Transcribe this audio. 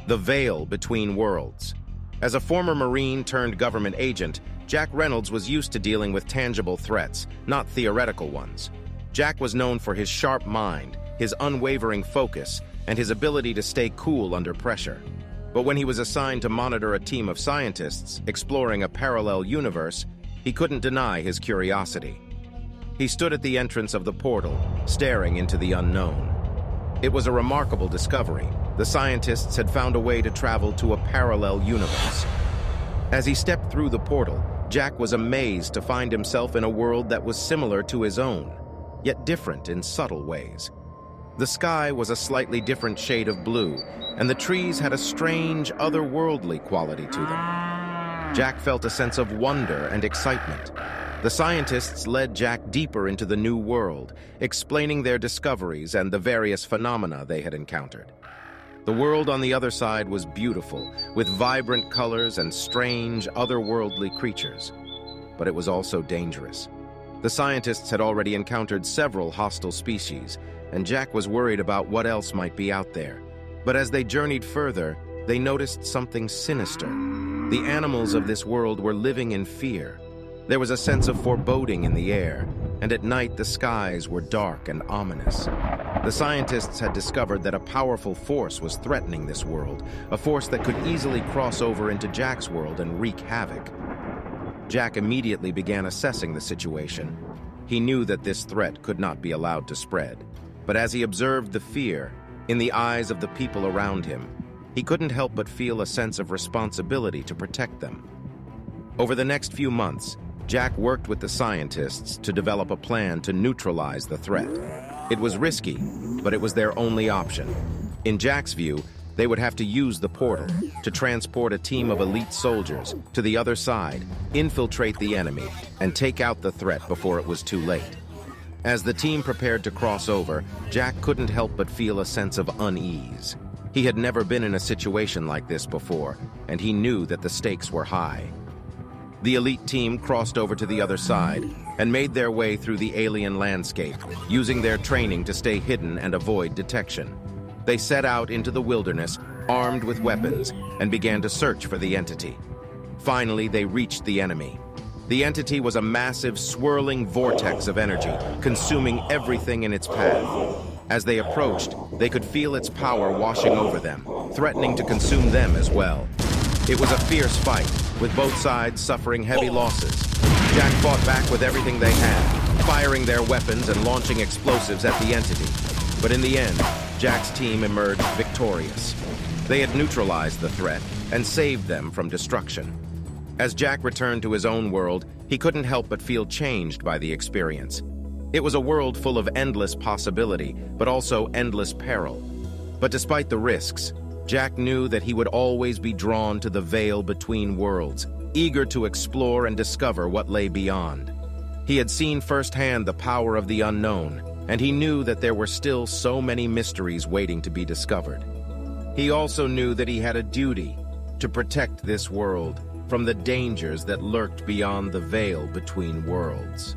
the veil between worlds. As a former Marine turned government agent, Jack Reynolds was used to dealing with tangible threats, not theoretical ones. Jack was known for his sharp mind, his unwavering focus, and his ability to stay cool under pressure. But when he was assigned to monitor a team of scientists exploring a parallel universe, he couldn't deny his curiosity. He stood at the entrance of the portal, staring into the unknown. It was a remarkable discovery. The scientists had found a way to travel to a parallel universe. As he stepped through the portal, Jack was amazed to find himself in a world that was similar to his own, yet different in subtle ways. The sky was a slightly different shade of blue, and the trees had a strange, otherworldly quality to them. Jack felt a sense of wonder and excitement. The scientists led Jack deeper into the new world, explaining their discoveries and the various phenomena they had encountered. The world on the other side was beautiful, with vibrant colors and strange, otherworldly creatures. But it was also dangerous. The scientists had already encountered several hostile species, and Jack was worried about what else might be out there. But as they journeyed further, they noticed something sinister. The animals of this world were living in fear. There was a sense of foreboding in the air, and at night the skies were dark and ominous. The scientists had discovered that a powerful force was threatening this world, a force that could easily cross over into Jack's world and wreak havoc. Jack immediately began assessing the situation. He knew that this threat could not be allowed to spread. But as he observed the fear in the eyes of the people around him, he couldn't help but feel a sense of responsibility to protect them. Over the next few months, Jack worked with the scientists to develop a plan to neutralize the threat. It was risky, but it was their only option. In Jack's view, they would have to use the portal to transport a team of elite soldiers to the other side, infiltrate the enemy, and take out the threat before it was too late. As the team prepared to cross over, Jack couldn't help but feel a sense of unease. He had never been in a situation like this before, and he knew that the stakes were high. The elite team crossed over to the other side and made their way through the alien landscape, using their training to stay hidden and avoid detection. They set out into the wilderness, armed with weapons, and began to search for the entity. Finally, they reached the enemy. The entity was a massive, swirling vortex of energy, consuming everything in its path. As they approached, they could feel its power washing over them, threatening to consume them as well. It was a fierce fight, with both sides suffering heavy losses. Jack fought back with everything they had, firing their weapons and launching explosives at the entity. But in the end, Jack's team emerged victorious. They had neutralized the threat and saved them from destruction. As Jack returned to his own world, he couldn't help but feel changed by the experience. It was a world full of endless possibility, but also endless peril. But despite the risks, Jack knew that he would always be drawn to the veil between worlds, eager to explore and discover what lay beyond. He had seen firsthand the power of the unknown, and he knew that there were still so many mysteries waiting to be discovered. He also knew that he had a duty to protect this world from the dangers that lurked beyond the veil between worlds.